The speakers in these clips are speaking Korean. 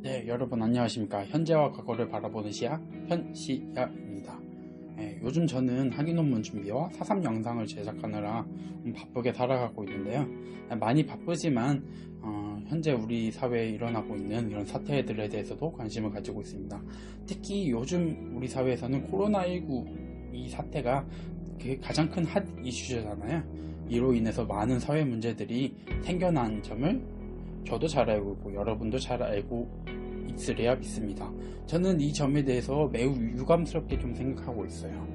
네, 여러분 안녕하십니까. 현재와 과거를 바라보는 시야, 현시야입니다. 요즘 저는 학위 논문 준비와 사삼 영상을 제작하느라 바쁘게 살아가고 있는데요. 많이 바쁘지만 현재 우리 사회에 일어나고 있는 이런 사태들에 대해서도 관심을 가지고 있습니다. 특히 요즘 우리 사회에서는 코로나19 이 사태가 가장 큰 핫 이슈잖아요. 이로 인해서 많은 사회 문제들이 생겨난 점을 저도 잘 알고 있고 여러분도 잘 알고 있으리라 믿습니다. 저는 이 점에 대해서 매우 유감스럽게 좀 생각하고 있어요.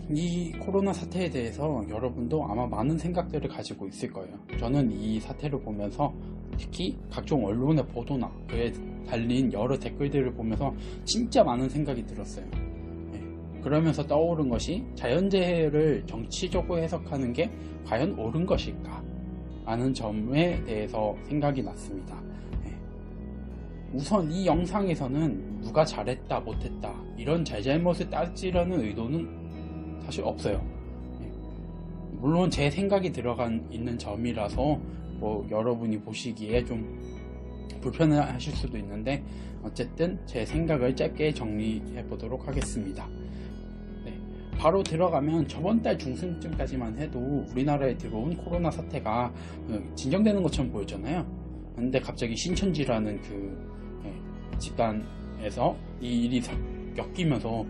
이 코로나 사태에 대해서 여러분도 아마 많은 생각들을 가지고 있을 거예요. 저는 이 사태를 보면서 특히 각종 언론의 보도나 그에 달린 여러 댓글들을 보면서 진짜 많은 생각이 들었어요. 그러면서 떠오른 것이 자연재해를 정치적으로 해석하는 게 과연 옳은 것일까? 라는 점에 대해서 생각이 났습니다. 우선 이 영상에서는 누가 잘했다 못했다 이런 잘잘못을 따지려는 의도는 사실 없어요. 물론 제 생각이 들어간 있는 점이라서 여러분이 보시기에 좀 불편하실 수도 있는데 어쨌든 제 생각을 짧게 정리해 보도록 하겠습니다. 바로 들어가면 저번 달 중순쯤까지만 해도 우리나라에 들어온 코로나 사태가 진정되는 것처럼 보였잖아요. 근데 갑자기 신천지라는 집단에서 이 일이 엮이면서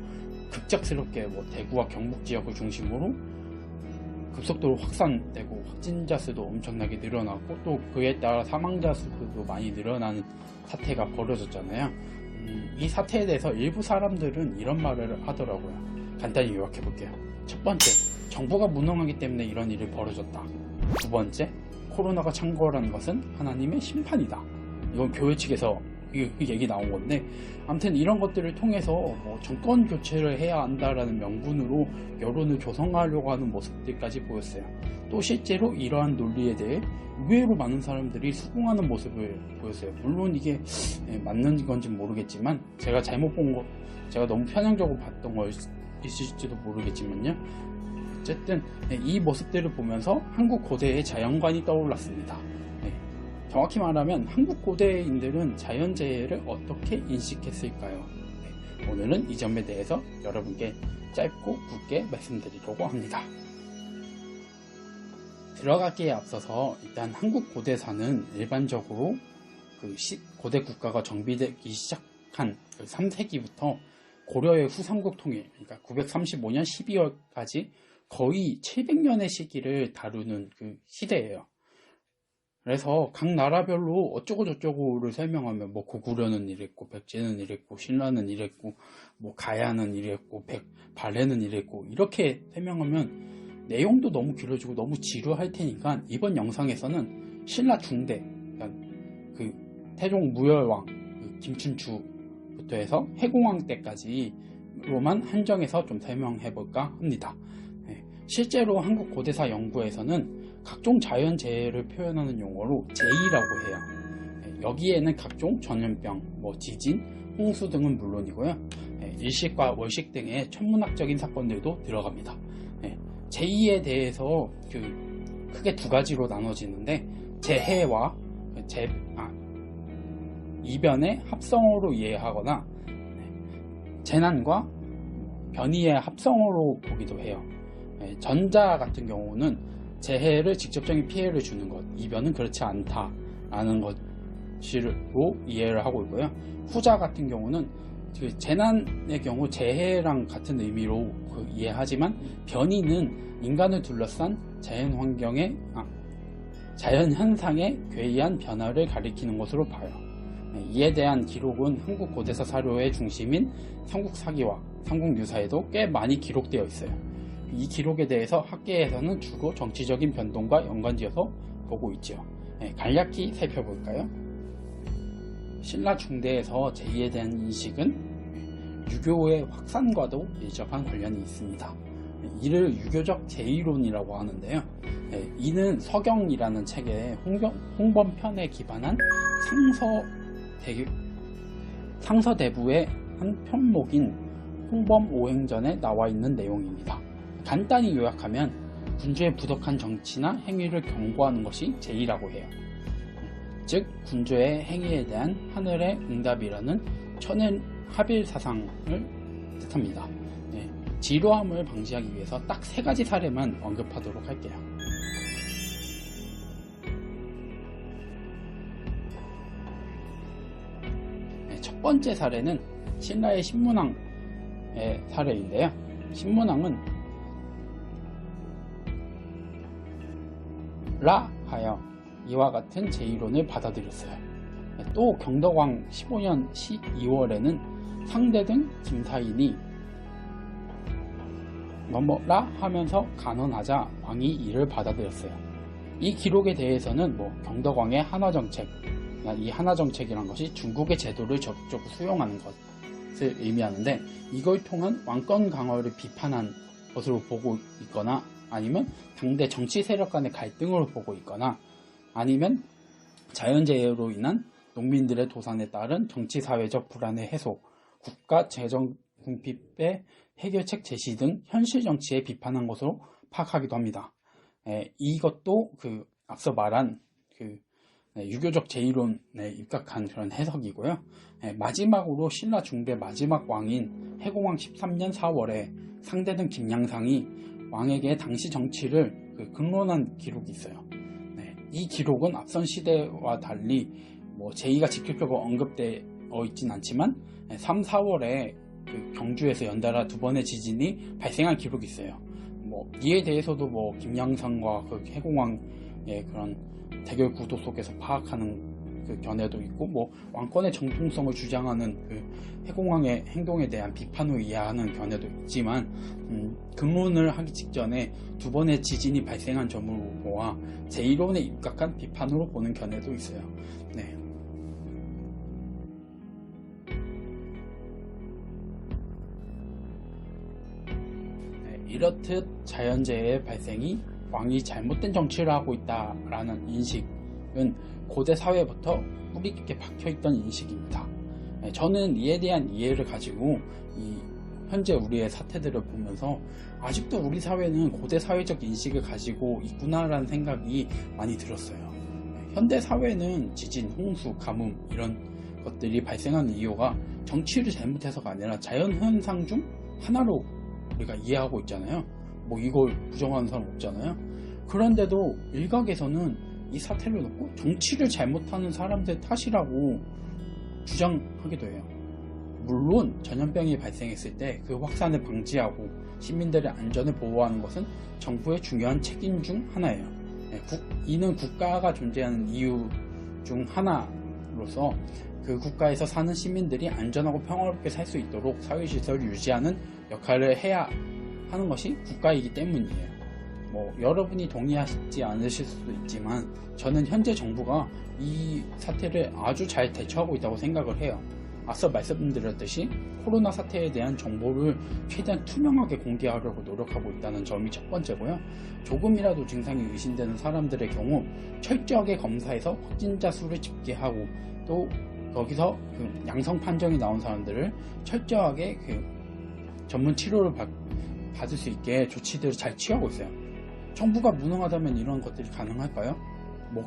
급작스럽게 대구와 경북 지역을 중심으로 급속도로 확산되고 확진자 수도 엄청나게 늘어나고 또 그에 따라 사망자 수도 많이 늘어나는 사태가 벌어졌잖아요. 이 사태에 대해서 일부 사람들은 이런 말을 하더라고요. 간단히 요약해 볼게요. 첫 번째, 정부가 무능하기 때문에 이런 일이 벌어졌다. 두 번째, 코로나가 창궐한 것은 하나님의 심판이다. 이건 교회 측에서 이 얘기 나온 건데, 아무튼 이런 것들을 통해서 정권 교체를 해야 한다라는 명분으로 여론을 조성하려고 하는 모습들까지 보였어요. 또 실제로 이러한 논리에 대해 의외로 많은 사람들이 수긍하는 모습을 보였어요. 물론 이게 맞는 건지 모르겠지만 제가 잘못 본 거, 제가 너무 편향적으로 봤던 걸 있을지도 모르겠지만요. 어쨌든 이 모습들을 보면서 한국 고대의 자연관이 떠올랐습니다. 정확히 말하면 한국 고대인들은 자연재해를 어떻게 인식했을까요? 오늘은 이 점에 대해서 여러분께 짧고 굵게 말씀드리려고 합니다. 들어가기에 앞서서 일단 한국 고대사는 일반적으로 고대 국가가 정비되기 시작한 3세기부터 고려의 후삼국 통일, 그러니까 935년 12월까지 거의 700년의 시기를 다루는 시대예요. 그래서 각 나라별로 어쩌고 저쩌고를 설명하면 고구려는 이랬고, 백제는 이랬고, 신라는 이랬고, 가야는 이랬고, 발해는 이랬고, 이렇게 설명하면 내용도 너무 길어지고 너무 지루할 테니까 이번 영상에서는 신라 중대, 그러니까 태종 무열왕 김춘추부터 해서 해공왕 때까지로만 한정해서 좀 설명해 볼까 합니다. 실제로 한국 고대사 연구에서는 각종 자연재해를 표현하는 용어로 제의라고 해요. 여기에는 각종 전염병, 지진, 홍수 등은 물론이고요. 일식과 월식 등의 천문학적인 사건들도 들어갑니다. 제의에 대해서 크게 두 가지로 나눠지는데 재해와 이변의 합성어로 이해하거나 재난과 변이의 합성어로 보기도 해요. 전자 같은 경우는 재해를 직접적인 피해를 주는 것, 이변은 그렇지 않다라는 것으로 이해를 하고 있고요. 후자 같은 경우는 재난의 경우 재해랑 같은 의미로 이해하지만 변이는 인간을 둘러싼 자연현상의 괴이한 변화를 가리키는 것으로 봐요. 이에 대한 기록은 한국 고대사 사료의 중심인 삼국사기와 삼국유사에도 꽤 많이 기록되어 있어요. 이 기록에 대해서 학계에서는 주로 정치적인 변동과 연관지어서 보고 있죠. 간략히 살펴볼까요? 신라 중대에서 제의에 대한 인식은 유교의 확산과도 밀접한 관련이 있습니다. 이를 유교적 제의론이라고 하는데요. 이는 서경이라는 책의 홍범편에 기반한 상서대부의 한 편목인 홍범오행전에 나와 있는 내용입니다. 간단히 요약하면 군주의 부덕한 정치나 행위를 경고하는 것이 제의라고 해요. 즉 군주의 행위에 대한 하늘의 응답이라는 천연합일 사상을 뜻합니다. 네, 지루함을 방지하기 위해서 딱 3가지 사례만 언급하도록 할게요. 네, 첫 번째 사례는 신라의 신문왕의 사례인데요. 신문왕은 라 하여 이와 같은 제1론을 받아들였어요. 또 경덕왕 15년 12월에는 상대등 김사인이 뭐뭐라 하면서 간언하자 왕이 이를 받아들였어요. 이 기록에 대해서는 경덕왕의 한화정책, 이 한화정책이란 것이 중국의 제도를 적극적으로 수용하는 것을 의미하는데, 이걸 통한 왕권 강화를 비판한 것으로 보고 있거나, 아니면 당대 정치 세력 간의 갈등으로 보고 있거나, 아니면 자연재해로 인한 농민들의 도산에 따른 정치사회적 불안의 해소, 국가 재정 궁핍의 해결책 제시 등 현실 정치에 비판한 것으로 파악하기도 합니다. 이것도 앞서 말한 유교적 제1론에 입각한 그런 해석이고요. 마지막으로 신라 중대 마지막 왕인 해공왕 13년 4월에 상대등 김양상이 왕에게 당시 정치를 근론한 기록이 있어요. 이 기록은 앞선 시대와 달리 제2가 직접적으로 언급되어 있진 않지만 3, 4월에 경주에서 연달아 2번의 지진이 발생한 기록이 있어요. 이에 대해서도 김양상과 해공왕의 그런 대결 구도 속에서 파악하는 견해도 있고, 왕권의 정통성을 주장하는 해공왕의 행동에 대한 비판으로 이해하는 견해도 있지만, 근론을 하기 직전에 2번의 지진이 발생한 점으로 보아 제1론에 입각한 비판으로 보는 견해도 있어요. 네. 이렇듯 자연재해의 발생이 왕이 잘못된 정치를 하고 있다라는 인식은 고대 사회부터 뿌리 깊게 박혀있던 인식입니다. 저는 이에 대한 이해를 가지고 현재 우리의 사태들을 보면서 아직도 우리 사회는 고대 사회적 인식을 가지고 있구나라는 생각이 많이 들었어요. 현대 사회는 지진, 홍수, 가뭄 이런 것들이 발생하는 이유가 정치를 잘못해서가 아니라 자연현상 중 하나로 우리가 이해하고 있잖아요. 이걸 부정하는 사람 없잖아요. 그런데도 일각에서는 이 사태를 놓고 정치를 잘못하는 사람들 탓이라고 주장하기도 해요. 물론 전염병이 발생했을 때 그 확산을 방지하고 시민들의 안전을 보호하는 것은 정부의 중요한 책임 중 하나예요. 이는 국가가 존재하는 이유 중 하나로서 그 국가에서 사는 시민들이 안전하고 평화롭게 살 수 있도록 사회시설을 유지하는 역할을 해야 하는 것이 국가이기 때문이에요. 여러분이 동의하시지 않으실 수도 있지만 저는 현재 정부가 이 사태를 아주 잘 대처하고 있다고 생각을 해요. 앞서 말씀드렸듯이 코로나 사태에 대한 정보를 최대한 투명하게 공개하려고 노력하고 있다는 점이 첫 번째고요. 조금이라도 증상이 의심되는 사람들의 경우 철저하게 검사해서 확진자 수를 집계하고, 또 거기서 양성 판정이 나온 사람들을 철저하게 전문 치료를 받을 수 있게 조치들을 잘 취하고 있어요. 정부가 무능하다면 이런 것들이 가능할까요?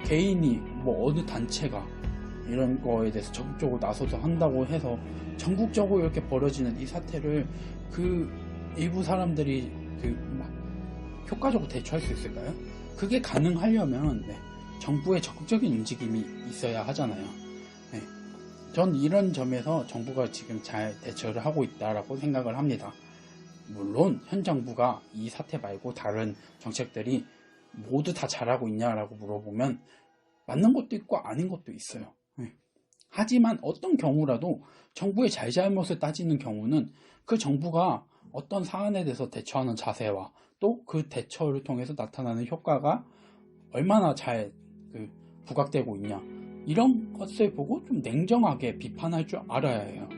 개인이 어느 단체가 이런 거에 대해서 적극적으로 나서서 한다고 해서 전국적으로 이렇게 벌어지는 이 사태를 일부 사람들이 효과적으로 대처할 수 있을까요? 그게 가능하려면 정부의 적극적인 움직임이 있어야 하잖아요. 전 이런 점에서 정부가 지금 잘 대처를 하고 있다라고 생각을 합니다. 물론 현 정부가 이 사태 말고 다른 정책들이 모두 다 잘하고 있냐라고 물어보면 맞는 것도 있고 아닌 것도 있어요. 하지만 어떤 경우라도 정부의 잘잘못을 따지는 경우는 그 정부가 어떤 사안에 대해서 대처하는 자세와 또 그 대처를 통해서 나타나는 효과가 얼마나 잘 부각되고 있냐, 이런 것을 보고 좀 냉정하게 비판할 줄 알아야 해요.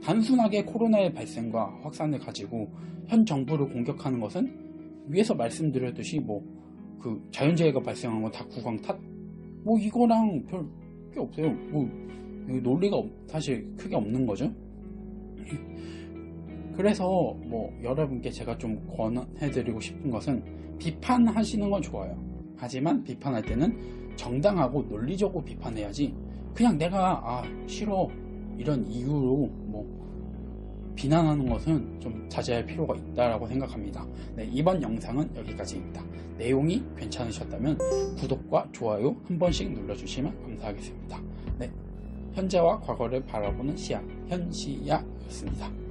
단순하게 코로나의 발생과 확산을 가지고 현 정부를 공격하는 것은 위에서 말씀드렸듯이 자연재해가 발생한 건 다 국왕 탓? 이거랑 별 게 없어요. 논리가 사실 크게 없는 거죠. 그래서 여러분께 제가 좀 권해드리고 싶은 것은 비판하시는 건 좋아요. 하지만 비판할 때는 정당하고 논리적으로 비판해야지 그냥 내가 싫어 이런 이유로 비난하는 것은 좀 자제할 필요가 있다라고 생각합니다. 네, 이번 영상은 여기까지입니다. 내용이 괜찮으셨다면 구독과 좋아요 한 번씩 눌러주시면 감사하겠습니다. 네, 현재와 과거를 바라보는 시야, 현시야였습니다.